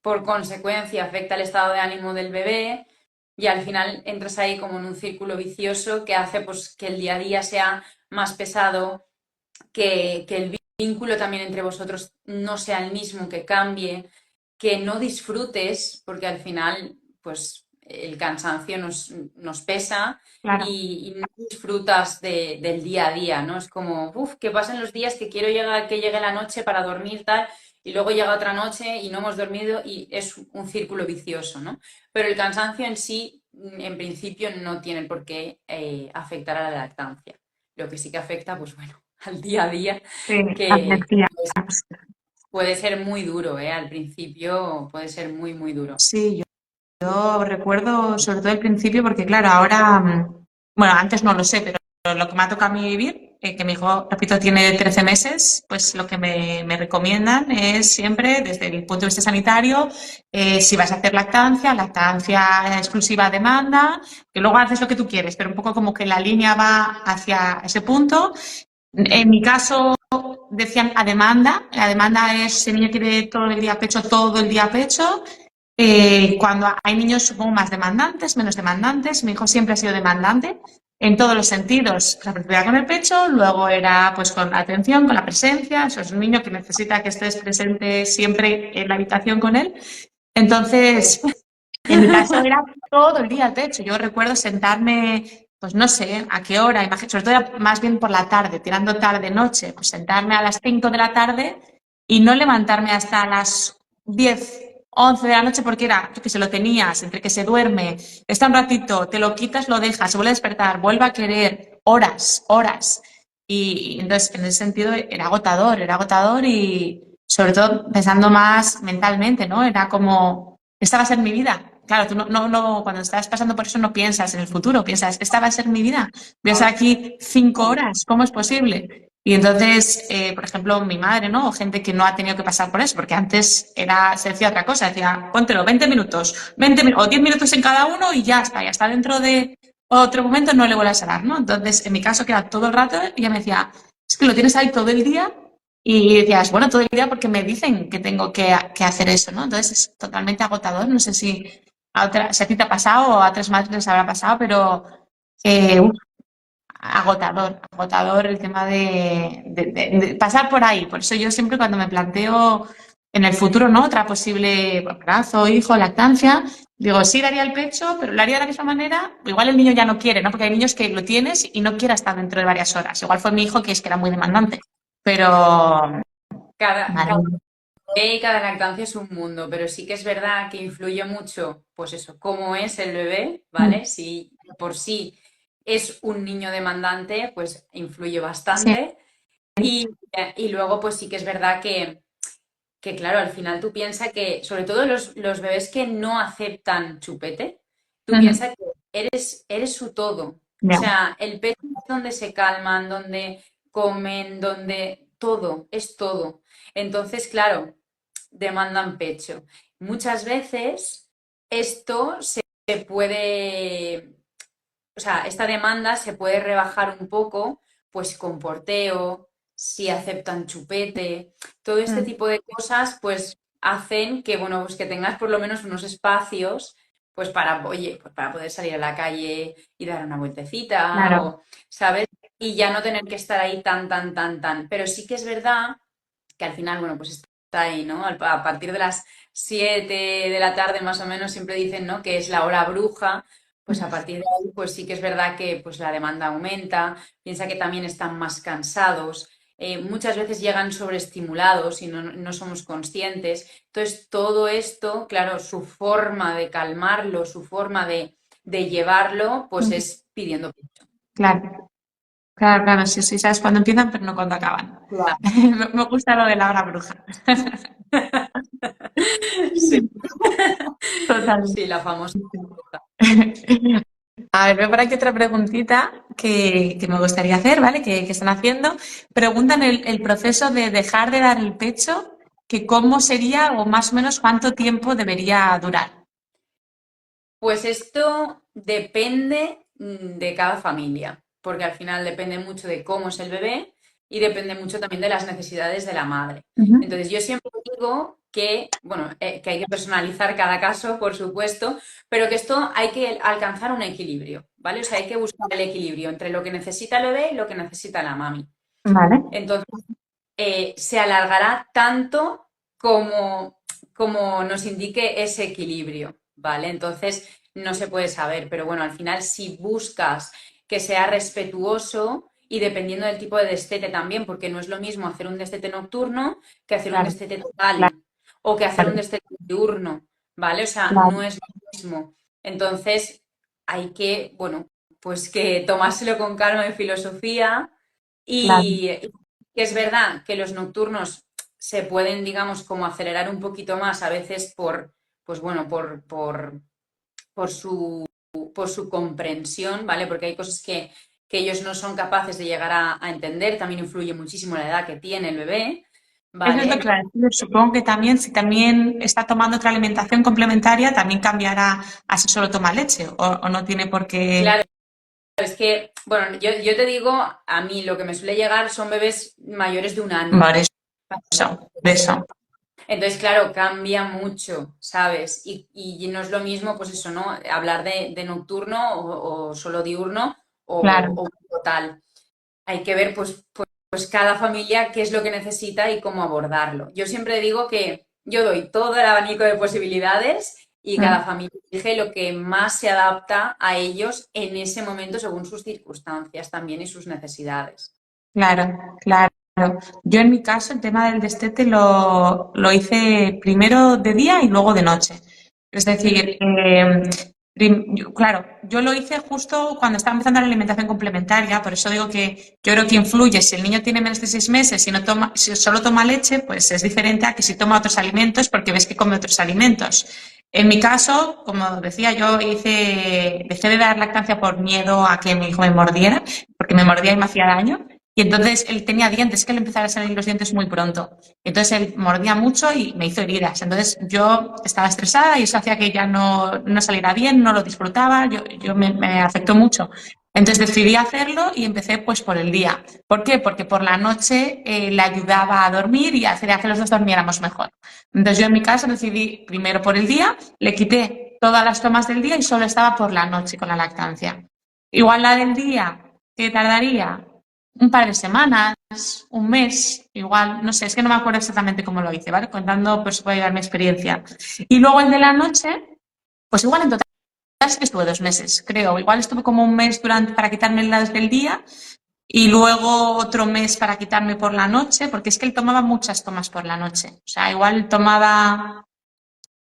B: por consecuencia afecta al estado de ánimo del bebé y al final entras ahí como en un círculo vicioso que hace pues que el día a día sea más pesado, que el vínculo también entre vosotros no sea el mismo, que cambie, que no disfrutes, porque al final, pues el cansancio nos pesa
A: claro.
B: y no disfrutas del día a día, ¿no? Es como, uff, que pasen los días que quiero llegar, que llegue la noche para dormir tal, y luego llega otra noche y no hemos dormido y es un círculo vicioso, ¿no? Pero el cansancio en sí, en principio, no tiene por qué afectar a la lactancia. Lo que sí que afecta, pues bueno, al día a día,
A: Sí,
B: que
A: anorexia.
B: puede ser muy duro, ¿eh? Al principio puede ser muy, muy duro.
A: Sí, yo recuerdo sobre todo el principio porque claro, ahora, bueno, antes no lo sé, pero lo que me ha tocado a mí vivir, que mi hijo, repito, tiene 13 meses, pues lo que me recomiendan es siempre, desde el punto de vista sanitario, si vas a hacer lactancia, lactancia exclusiva a demanda, que luego haces lo que tú quieres, pero un poco como que la línea va hacia ese punto. En mi caso decían a demanda, la demanda es si el niño quiere todo el día pecho, todo el día pecho. Cuando hay niños, supongo, más demandantes, menos demandantes, mi hijo siempre ha sido demandante en todos los sentidos. La primera con el pecho, luego era pues con la atención, con la presencia. Eso es un niño que necesita que estés presente siempre en la habitación con él. Entonces, en mi caso era todo el día al pecho. Yo recuerdo sentarme, pues no sé a qué hora, sobre todo era más bien por la tarde, tirando tarde, noche, pues sentarme a las 5 de la tarde y no levantarme hasta las 10 11 de la noche porque era, yo que se lo tenías, entre que se duerme, está un ratito, te lo quitas, lo dejas, se vuelve a despertar, vuelve a querer, horas, horas. Y entonces, en ese sentido, era agotador y sobre todo pensando más mentalmente, ¿no? Era como, esta va a ser mi vida. Claro, tú cuando estás pasando por eso no piensas en el futuro, piensas, esta va a ser mi vida. Voy a estar aquí 5 horas, ¿cómo es posible? Y entonces, por ejemplo, mi madre, ¿no? O gente que no ha tenido que pasar por eso, porque antes se decía otra cosa, decía, póntelo 20 minutos, o 10 minutos en cada uno y ya está dentro de otro momento no le vuelvas a dar, ¿no? Entonces, en mi caso, queda todo el rato y ella me decía, es que lo tienes ahí todo el día y decías, bueno, todo el día porque me dicen que tengo que hacer eso, ¿no? Entonces es totalmente agotador. No sé si a ti te ha pasado o a otras madres les habrá pasado, pero uf, agotador el tema de pasar por ahí. Por eso yo siempre cuando me planteo en el futuro, ¿no? Otra posible embarazo, hijo, lactancia, digo, sí daría el pecho, pero lo haría de la misma manera. Igual el niño ya no quiere, ¿no? Porque hay niños que lo tienes y no quiere estar dentro de varias horas. Igual fue mi hijo que es que era muy demandante. Pero,
B: Cada,
A: madre mía.
B: bebé y cada lactancia es un mundo, pero sí que es verdad que influye mucho, pues eso, cómo es el bebé,
A: Mm,
B: ¿vale? Si por sí es un niño demandante, pues influye
A: sí.
B: bastante. Y luego, pues sí que es verdad que claro, al final tú piensas que, sobre todo los bebés que no aceptan chupete, tú
A: Ujú.
B: piensas que eres su todo. O
A: Ya,
B: sea, el pecho es donde se calman, donde comen, donde todo, es todo. Entonces, claro, demandan pecho. Muchas veces esto se puede, o sea, esta demanda se puede rebajar un poco, pues con porteo, si aceptan chupete, todo este
A: mm,
B: tipo de cosas, pues hacen que, bueno, pues que tengas por lo menos unos espacios, pues para, oye, pues para poder salir a la calle y dar una vueltecita,
A: claro.
B: o, ¿sabes? Y ya no tener que estar ahí tan, tan, tan, tan. Pero sí que es verdad que al final, bueno, pues está ahí, ¿no? A partir de las 7 de la tarde más o menos siempre dicen, ¿no? Que es la hora bruja, pues a partir de ahí, pues sí que es verdad que pues la demanda aumenta, piensa que también están más cansados, muchas veces llegan sobreestimulados y no somos conscientes. Entonces, todo esto, claro, su forma de calmarlo, su forma de llevarlo, pues
A: Mm,
B: es pidiendo pecho.
A: claro, claro, claro, sí, sí, sabes cuándo empiezan, pero no cuándo acaban.
B: Claro.
A: Me gusta lo de la hora bruja.
B: Sí,
A: Total.
B: sí, la famosa bruja.
A: A ver, veo por aquí otra preguntita que me gustaría hacer, ¿vale? Que están haciendo. Preguntan el proceso de dejar de dar el pecho, que cómo sería o más o menos cuánto tiempo debería durar.
B: Pues esto depende de cada familia, porque al final depende mucho de cómo es el bebé y depende mucho también de las necesidades de la madre.
A: Ujú.
B: Entonces, yo siempre digo que, bueno, que hay que personalizar cada caso, por supuesto, pero que esto hay que alcanzar un equilibrio, ¿vale? O sea, hay que buscar el equilibrio entre lo que necesita el bebé y lo que necesita la mami.
A: Vale,
B: Entonces, se alargará tanto como nos indique ese equilibrio, ¿vale? Entonces, no se puede saber, pero bueno, al final si buscas que sea respetuoso y dependiendo del tipo de destete también, porque no es lo mismo hacer un destete nocturno que hacer un
A: claro,
B: destete total o que hacer un
A: claro,
B: destete diurno, ¿vale? O sea,
A: claro,
B: no es lo mismo. Entonces, hay que, bueno, pues que tomárselo con calma y filosofía
A: claro.
B: y que es verdad que los nocturnos se pueden, digamos, como acelerar un poquito más a veces pues bueno, por por su comprensión, ¿vale? Porque hay cosas que ellos no son capaces de llegar a entender, también influye muchísimo la edad que tiene el bebé,
A: Eso es lo
B: ¿vale?
A: que iba a decir. Supongo que también, si también está tomando otra alimentación complementaria, también cambiará a si solo toma leche o no tiene por qué.
B: Claro, es que, bueno, yo te digo, a mí lo que me suele llegar son bebés mayores de un año.
A: Por eso, por eso.
B: Entonces, claro, cambia mucho, ¿sabes? Y no es lo mismo, pues eso, ¿no? Hablar de nocturno o solo diurno
A: Claro,
B: o total. Hay que ver, pues cada familia qué es lo que necesita y cómo abordarlo. Yo siempre digo que yo doy todo el abanico de posibilidades y cada
A: mm,
B: familia elige lo que más se adapta a ellos en ese momento según sus circunstancias también y sus necesidades.
A: claro, claro. Yo en mi caso el tema del destete lo hice primero de día y luego de noche. Es
B: Ujú.
A: decir, claro, yo lo hice justo cuando estaba empezando la alimentación complementaria, por eso digo que yo creo que influye. Si el niño tiene menos de 6 meses y no toma, si solo toma leche, pues es diferente a que si toma otros alimentos porque ves que come otros alimentos. En mi caso, como decía, dejé de dar lactancia por miedo a que mi hijo me mordiera, porque me mordía y me hacía daño. Y entonces él tenía dientes, que le empezaron a salir los dientes muy pronto. Entonces él mordía mucho y me hizo heridas. Entonces yo estaba estresada y eso hacía que ya no saliera bien, no lo disfrutaba, me afectó mucho. Entonces decidí hacerlo y empecé pues por el día. ¿Por qué? Porque por la noche le ayudaba a dormir y hacía que los dos durmiéramos mejor. Entonces yo en mi caso decidí primero por el día, le quité todas las tomas del día y solo estaba por la noche con la lactancia. Igual la del día, ¿qué tardaría? Un par de semanas, un mes, igual, no sé, es que no me acuerdo exactamente cómo lo hice, ¿vale? Contando, pues puede dar mi experiencia. Y luego el de la noche, pues igual en total sí que estuve 2 meses, creo. Igual estuve como un mes para quitarme las del día y luego otro mes para quitarme por la noche, porque es que él tomaba muchas tomas por la noche. O sea, igual tomaba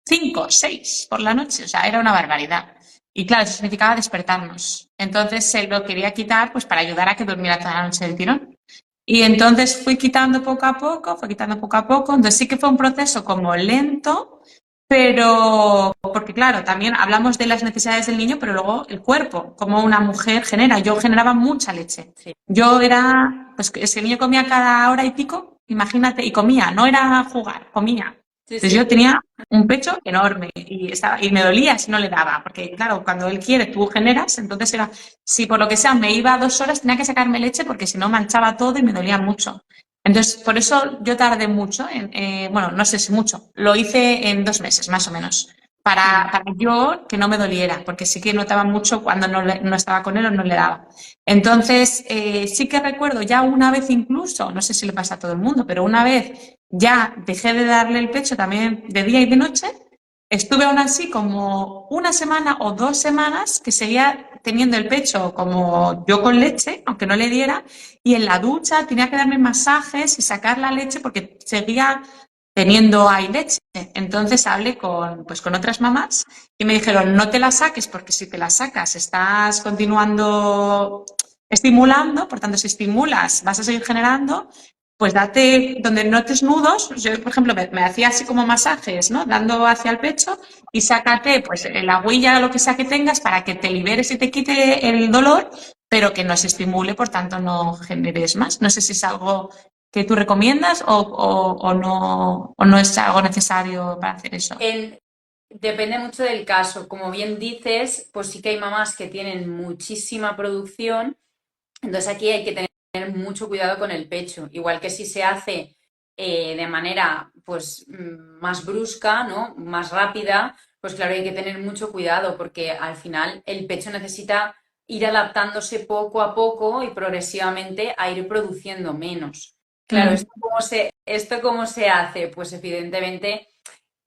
A: 5, 6 por la noche, o sea, era una barbaridad. Y claro, eso significaba despertarnos. Entonces se lo quería quitar pues para ayudar a que durmiera toda la noche del tirón. Y entonces fui quitando poco a poco, fue quitando poco a poco. Entonces sí que fue un proceso como lento, pero porque claro, también hablamos de las necesidades del niño, pero luego el cuerpo, como una mujer genera. Yo generaba mucha leche.
B: Sí,
A: Yo era, pues si el niño comía cada hora y pico, imagínate, y comía, no era jugar, comía.
B: sí,
A: Entonces yo
B: sí.
A: tenía un pecho enorme y me dolía si no le daba, porque claro, cuando él quiere tú generas, entonces era, si por lo que sea me iba 2 horas tenía que sacarme leche porque si no manchaba todo y me dolía mucho. Entonces, por eso yo tardé mucho, bueno, no sé si mucho, lo hice en 2 meses más o menos,
B: Mm.
A: para yo que no me doliera, porque sí que notaba mucho cuando no estaba con él o no le daba. Entonces, sí que recuerdo ya una vez incluso, no sé si le pasa a todo el mundo, pero una vez ya dejé de darle el pecho también de día y de noche. Estuve aún así como una semana o 2 semanas que seguía teniendo el pecho como yo con leche, aunque no le diera, y en la ducha tenía que darme masajes y sacar la leche porque seguía teniendo ahí leche. Entonces hablé pues con otras mamás y me dijeron, no te la saques porque si te la sacas estás continuando estimulando, por tanto si estimulas vas a seguir generando pues date, donde notes nudos, yo por ejemplo me hacía así como masajes, ¿no? Dando hacia el pecho y sácate pues la huella o lo que sea que tengas para que te liberes y te quite el dolor, pero que no se estimule, por tanto no generes más. No sé si es algo que tú recomiendas o no es algo necesario para hacer eso.
B: Depende mucho del caso. Como bien dices, pues sí que hay mamás que tienen muchísima producción, entonces aquí hay que tener mucho cuidado con el pecho. Igual que si se hace de manera pues más brusca, ¿no? Más rápida, pues claro, hay que tener mucho cuidado porque al final el pecho necesita ir adaptándose poco a poco y progresivamente a ir produciendo menos. Claro,
A: Mm,
B: ¿esto cómo se hace? Pues evidentemente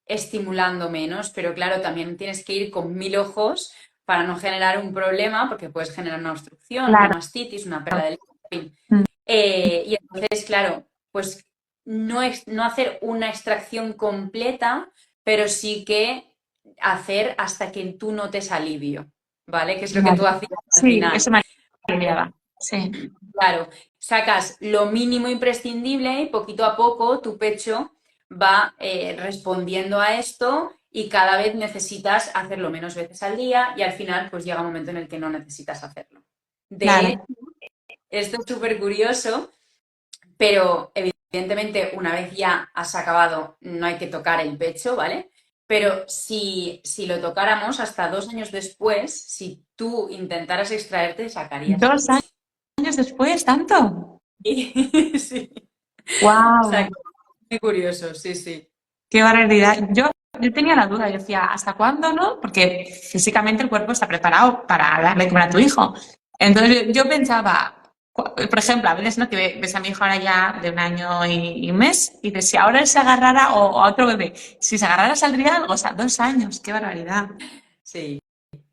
B: estimulando menos, pero claro, también tienes que ir con 1000 ojos para no generar un problema, porque puedes generar una obstrucción, una
A: claro.
B: mastitis, una pérdida de líquido, en fin.
A: Mm.
B: Y entonces, claro, pues no hacer una extracción completa, pero sí que hacer hasta que tú notes alivio, ¿vale? Que es lo que tú
A: Vale.
B: hacías al
A: Sí,
B: final.
A: eso me aliviaba. Sí.
B: Claro, sacas lo mínimo imprescindible y poquito a poco tu pecho va respondiendo a esto y cada vez necesitas hacerlo menos veces al día y al final pues llega un momento en el que no necesitas hacerlo. De hecho,
A: Claro.
B: esto es súper curioso, pero evidentemente una vez ya has acabado no hay que tocar el pecho, ¿vale? Pero si lo tocáramos hasta 2 años después, si tú intentaras extraerte, sacarías
A: Dos
B: pecho.
A: años después, ¿tanto?
B: Sí. O sea,
A: ¡Wow!
B: muy curioso, sí, sí.
A: ¡Qué barbaridad! Yo tenía la duda, yo decía, ¿hasta cuándo no? Porque físicamente el cuerpo está preparado para darle de comer a tu hijo. Entonces yo pensaba, por ejemplo, a veces no que ves a mi hijo ahora ya de 1 año y un mes y dices, si ahora él se agarrara o a otro bebé, si se agarrara saldría algo, o sea, 2 años, qué barbaridad.
B: Sí,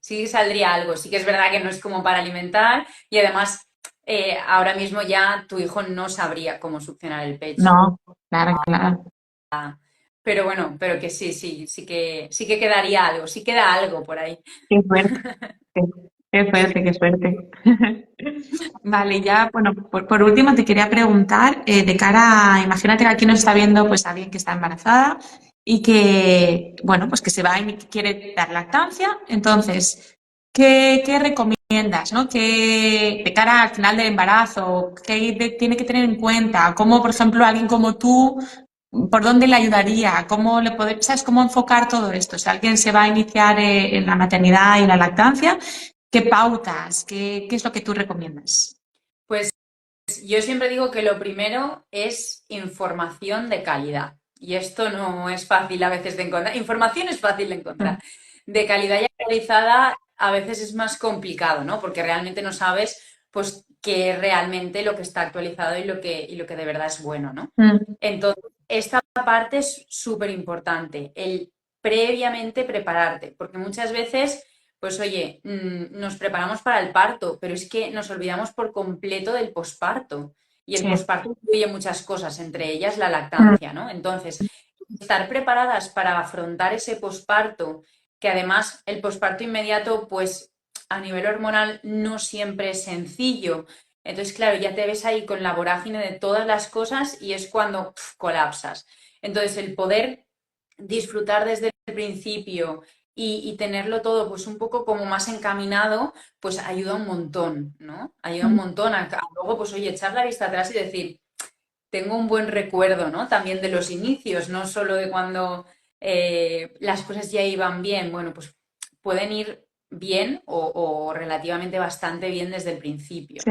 B: sí saldría algo. Sí que es verdad que no es como para alimentar y además ahora mismo ya tu hijo no sabría cómo succionar el pecho.
A: No, claro, claro.
B: Pero bueno, pero que sí, sí, sí que quedaría algo, sí queda algo por ahí.
A: Qué fuerte, qué fuerte, qué suerte. Vale, ya, bueno, por último te quería preguntar, de cara a, imagínate que aquí nos está viendo pues alguien que está embarazada y que, bueno, pues que se va y que quiere dar lactancia, entonces, ¿qué recomiendas, no? ¿Qué, de cara al final del embarazo, tiene que tener en cuenta? ¿Cómo, por ejemplo, alguien como tú, por dónde le ayudaría? ¿Cómo le sabes cómo enfocar todo esto? Si alguien se va a iniciar en la maternidad y la lactancia, ¿qué pautas? ¿Qué es lo que tú recomiendas?
B: Pues yo siempre digo que lo primero es información de calidad. Y esto no es fácil a veces de encontrar. Información es fácil de encontrar.
A: Mm,
B: De calidad y actualizada a veces es más complicado, ¿no? Porque realmente no sabes, pues, qué es realmente lo que está actualizado y lo que de verdad es bueno, ¿no?
A: mm,
B: Entonces, esta parte es súper importante, el previamente prepararte, porque muchas veces, pues oye, nos preparamos para el parto, pero es que nos olvidamos por completo del posparto. Y el
A: sí,
B: posparto incluye muchas cosas, entre ellas la
A: mm,
B: lactancia, ¿no? Entonces, estar preparadas para afrontar ese posparto, que además el posparto inmediato, pues a nivel hormonal no siempre es sencillo. Entonces, claro, ya te ves ahí con la vorágine de todas las cosas y es cuando colapsas. Entonces, el poder disfrutar desde el principio y tenerlo todo pues un poco como más encaminado, pues ayuda un montón, ¿no? Ayuda un
A: mm,
B: montón a luego, pues oye, echar la vista atrás y decir, tengo un buen recuerdo, ¿no? También de los inicios, no solo de cuando las cosas ya iban bien, bueno, pues pueden ir bien o relativamente bastante bien desde el principio.
A: sí,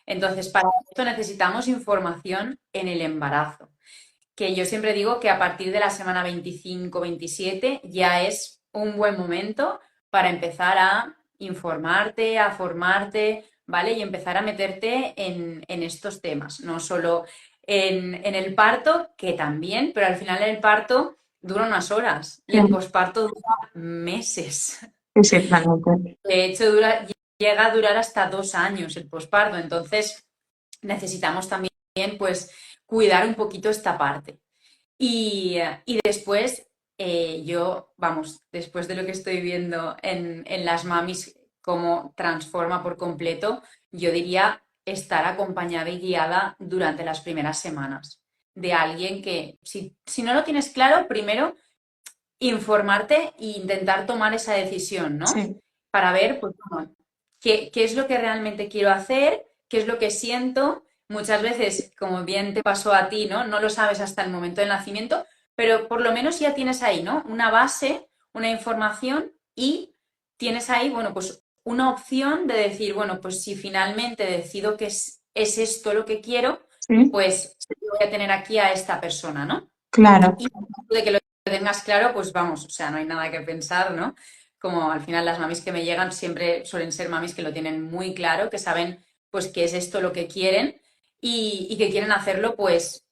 B: Entonces, para esto necesitamos información en el embarazo, que yo siempre digo que a partir de la semana 25-27 ya es un buen momento para empezar a informarte, a formarte, ¿vale? Y empezar a meterte en estos temas, no solo en el parto, que también, pero al final el parto dura unas horas y
A: sí,
B: el posparto dura meses.
A: sí, sí, totalmente.
B: De hecho, llega a durar hasta 2 años el posparto. Entonces, necesitamos también, pues, cuidar un poquito esta parte. Y después, yo, vamos, después de lo que estoy viendo en las mamis, cómo transforma por completo, yo diría estar acompañada y guiada durante las primeras semanas de alguien que, si no lo tienes claro, primero informarte e intentar tomar esa decisión, ¿no?
A: Sí,
B: Para ver, pues, bueno, qué es lo que realmente quiero hacer, qué es lo que siento. Muchas veces, como bien te pasó a ti, ¿no? No lo sabes hasta el momento del nacimiento, pero por lo menos ya tienes ahí, ¿no? Una base, una información y tienes ahí, bueno, pues una opción de decir, bueno, pues si finalmente decido que es esto lo que quiero,
A: sí,
B: pues voy a tener aquí a esta persona, ¿no?
A: claro.
B: Y de que lo tengas claro, pues vamos, o sea, no hay nada que pensar, ¿no? Como al final las mamis que me llegan siempre suelen ser mamis que lo tienen muy claro, que saben pues que es esto lo que quieren y que quieren hacerlo pues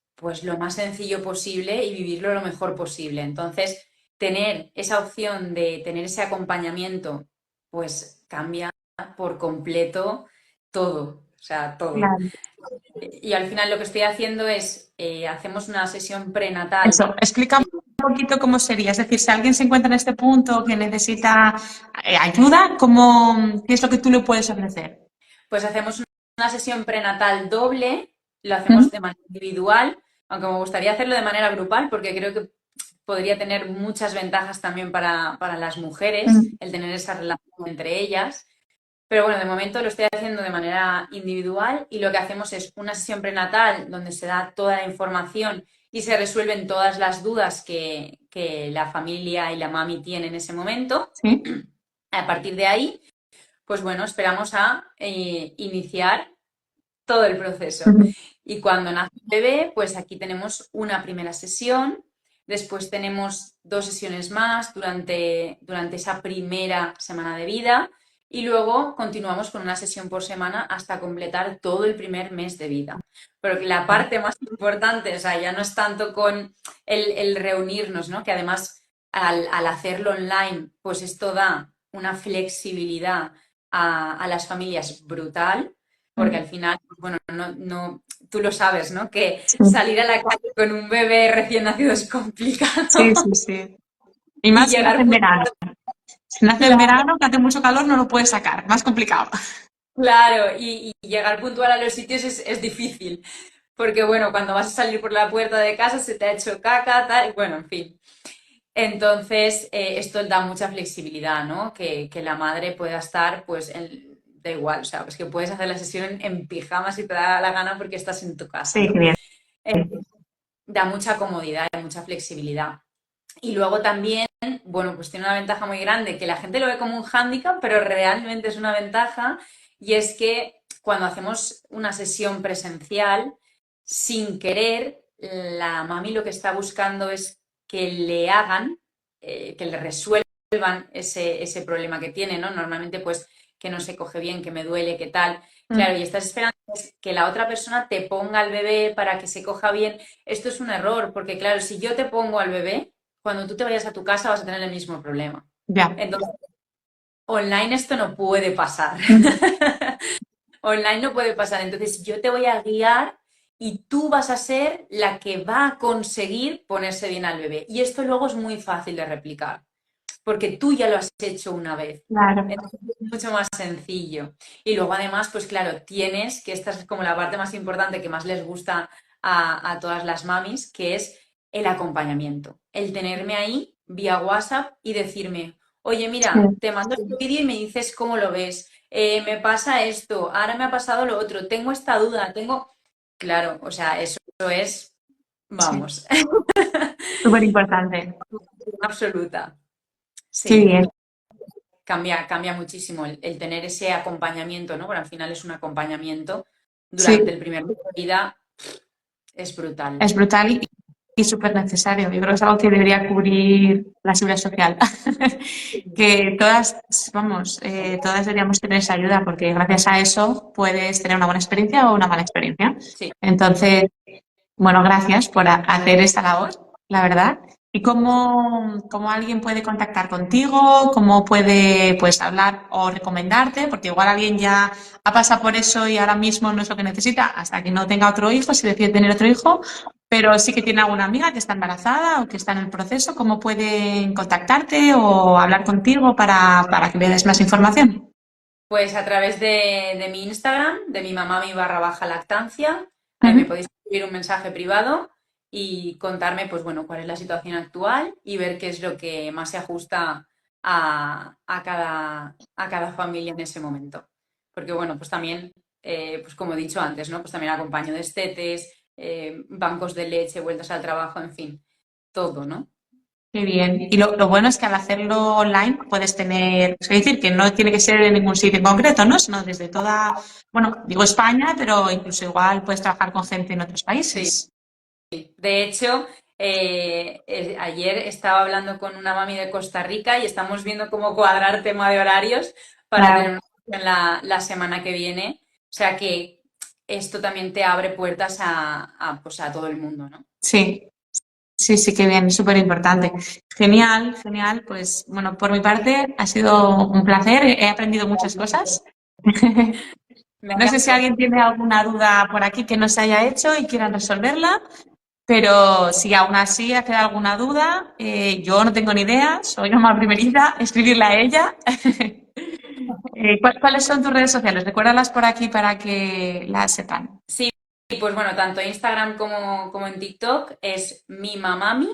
B: lo más sencillo posible y vivirlo lo mejor posible. Entonces, tener esa opción de tener ese acompañamiento, pues cambia por completo todo, o sea, todo.
A: Claro.
B: Y al final lo que estoy haciendo es, hacemos una sesión prenatal.
A: Eso, explica un poquito cómo sería. Es decir, si alguien se encuentra en este punto que necesita ayuda, ¿qué es lo que tú le puedes ofrecer?
B: Pues hacemos una sesión prenatal doble, lo
A: Ujú,
B: hacemos de manera individual, aunque me gustaría hacerlo de manera grupal porque creo que podría tener muchas ventajas también para las mujeres
A: ujú.
B: el tener esa relación entre ellas. Pero bueno, de momento lo estoy haciendo de manera individual y lo que hacemos es una sesión prenatal donde se da toda la información y se resuelven todas las dudas que la familia y la mami tienen en ese momento.
A: Sí.
B: A partir de ahí, pues bueno, esperamos a iniciar todo el proceso.
A: Ujú.
B: Y cuando nace el bebé, pues aquí tenemos una primera sesión, después tenemos dos sesiones más durante esa primera semana de vida y luego continuamos con una sesión por semana hasta completar todo el primer mes de vida. Pero que la parte más importante, o sea, ya no es tanto con el reunirnos, ¿no? Que además al hacerlo online, pues esto da una flexibilidad a las familias brutal porque al final, pues bueno, tú lo sabes, ¿no? Que
A: Sí,
B: salir a la calle con un bebé recién nacido es complicado
A: sí, sí, sí. Y
B: y
A: más si nace
B: llegar
A: en verano. Si nace en
B: claro,
A: verano, que hace mucho calor, no lo puedes sacar. Más complicado.
B: claro, y llegar puntual a los sitios es difícil, porque bueno, cuando vas a salir por la puerta de casa se te ha hecho caca, tal, y bueno, en fin. Entonces, esto da mucha flexibilidad, ¿no? Que la madre pueda estar, pues, da igual, o sea, pues que puedes hacer la sesión en pijama si te da la gana porque estás en tu casa,
A: Sí, qué
B: ¿no?
A: bien.
B: Eh, Da mucha comodidad y mucha flexibilidad. Y luego también, bueno, pues tiene una ventaja muy grande, que la gente lo ve como un hándicap, pero realmente es una ventaja, y es que cuando hacemos una sesión presencial, sin querer, la mami lo que está buscando es que le hagan, que le resuelvan ese problema que tiene, ¿no? Normalmente, pues, que no se coge bien, que me duele, que tal. Claro, y estás esperando que la otra persona te ponga al bebé para que se coja bien. Esto es un error, porque claro, si yo te pongo al bebé, cuando tú te vayas a tu casa vas a tener el mismo problema.
A: Ya.
B: Entonces, online esto no puede pasar.
A: Ujú.
B: Online no puede pasar. Entonces, yo te voy a guiar y tú vas a ser la que va a conseguir ponerse bien al bebé. Y esto luego es muy fácil de replicar, porque tú ya lo has hecho una vez.
A: Claro.
B: Entonces es mucho más sencillo. Y luego además, pues claro, tienes, que esta es como la parte más importante que más les gusta a todas las mamis, que es el acompañamiento. El tenerme ahí vía WhatsApp y decirme, oye, mira,
A: Sí,
B: te mando este vídeo y me dices cómo lo ves. Me pasa esto, ahora me ha pasado lo otro, tengo esta duda, tengo... Claro, o sea, eso es,
A: sí.
B: vamos,
A: Súper importante.
B: absoluta.
A: Qué
B: Sí.
A: bien.
B: Cambia muchísimo el tener ese acompañamiento, ¿no? Porque al final es un acompañamiento durante
A: Sí,
B: el primer mes de vida, es brutal.
A: es brutal y súper necesario. Yo creo que es algo que debería cubrir la seguridad social. Que todas, vamos, todas deberíamos tener esa ayuda porque gracias a eso puedes tener una buena experiencia o una mala experiencia.
B: Sí.
A: Entonces, bueno, gracias por hacer esta labor, la verdad. ¿Y cómo alguien puede contactar contigo? ¿Cómo puede, pues, hablar o recomendarte? Porque igual alguien ya ha pasado por eso y ahora mismo no es lo que necesita hasta que no tenga otro hijo, si decide tener otro hijo, pero sí que tiene alguna amiga que está embarazada o que está en el proceso. ¿Cómo pueden contactarte o hablar contigo para que le des más información?
B: Pues a través de mi Instagram, de mi mamá mi barra baja lactancia, ahí me
A: Ujú.
B: podéis escribir un mensaje privado y contarme, pues bueno, cuál es la situación actual y ver qué es lo que más se ajusta a cada familia en ese momento. Porque bueno, pues también, pues como he dicho antes, ¿no? Pues también acompaño destetes, bancos de leche, vueltas al trabajo, en fin, todo, ¿no?
A: Qué bien. Y lo bueno es que al hacerlo online puedes tener, es decir, que no tiene que ser en ningún sitio en concreto, ¿no? Sino desde toda, bueno, digo España, pero incluso igual puedes trabajar con gente en otros
B: Sí.
A: países.
B: De hecho, ayer estaba hablando con una mami de Costa Rica y estamos viendo cómo cuadrar tema de horarios para tener
A: Claro.
B: una sesión la semana que viene. O sea que esto también te abre puertas pues a todo el mundo, ¿no?
A: Sí, sí, sí, qué bien, es súper importante. Genial, genial. Pues bueno, por mi parte ha sido un placer, he aprendido muchas cosas.
B: Me
A: No sé si
B: alegro.
A: alguien tiene alguna duda por aquí que no se haya hecho y quieran resolverla. Pero si aún así ha quedado alguna duda, yo no tengo ni idea, soy una primeriza, escribirle a ella. ¿Cuáles son tus redes sociales? Recuérdalas por aquí para que las sepan.
B: Sí, pues bueno, tanto Instagram como en TikTok es mi mamami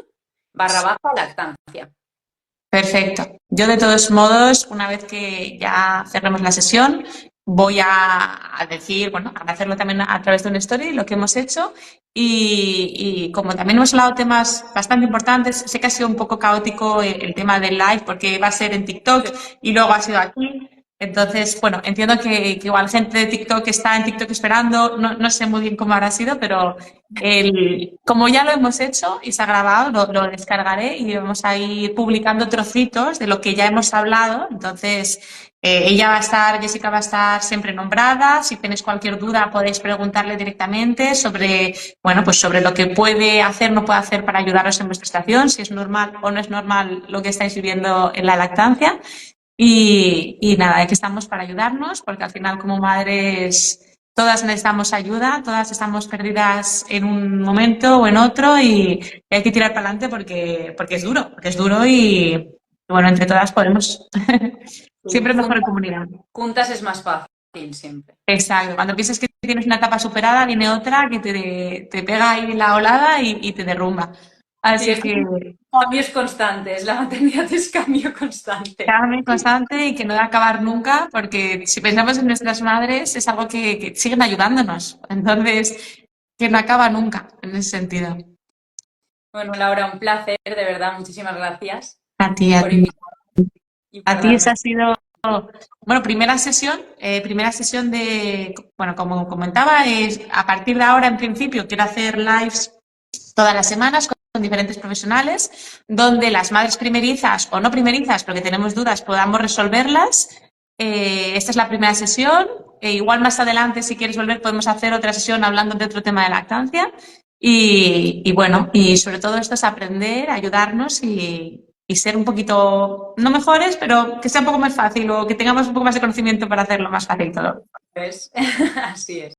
B: barra baja lactancia.
A: Perfecto. Yo de todos modos, una vez que ya cerremos la sesión, voy a decir, bueno, a hacerlo también a través de una story, lo que hemos hecho. Y como también hemos hablado de temas bastante importantes, sé que ha sido un poco caótico el tema del live porque va a ser en TikTok y luego ha sido aquí. Entonces, bueno, entiendo que igual gente de TikTok está en TikTok esperando, no sé muy bien cómo habrá sido, pero como ya lo hemos hecho y se ha grabado, lo descargaré y vamos a ir publicando trocitos de lo que ya hemos hablado. Entonces, ella va a estar, Jessica va a estar siempre nombrada. Si tenéis cualquier duda, podéis preguntarle directamente sobre, bueno, pues sobre lo que puede hacer, no puede hacer para ayudaros en vuestra estación, si es normal o no es normal lo que estáis viviendo en la lactancia. Y nada, aquí estamos para ayudarnos, porque al final como madres todas necesitamos ayuda, todas estamos perdidas en un momento o en otro y hay que tirar para adelante porque es duro y bueno, entre todas podemos.
B: Sí,
A: Siempre mejor en comunidad.
B: juntas es más fácil siempre.
A: Exacto. Cuando piensas que tienes una etapa superada, viene otra que te pega ahí la olada y te derrumba.
B: Sí,
A: Así
B: es
A: que
B: cambios constantes, la maternidad es cambio constante.
A: cambio constante y que no va a acabar nunca, porque si pensamos en nuestras madres es algo que siguen ayudándonos. Entonces, que no acaba nunca en ese sentido.
B: Bueno, Laura, un placer, de verdad, muchísimas gracias
A: A ti, a
B: por
A: ti.
B: invitarme y
A: A
B: por
A: ti
B: darme.
A: esa ha sido, bueno, primera sesión de, bueno, como comentaba, es a partir de ahora, en principio, quiero hacer lives todas las semanas con diferentes profesionales, donde las madres primerizas o no primerizas, porque tenemos dudas, podamos resolverlas. Esta es la primera sesión. Igual más adelante, si quieres volver, podemos hacer otra sesión hablando de otro tema de lactancia. Y bueno, y sobre todo esto es aprender, ayudarnos y ser un poquito, no mejores, pero que sea un poco más fácil o que tengamos un poco más de conocimiento para hacerlo más fácil todo.
B: Pues, así es.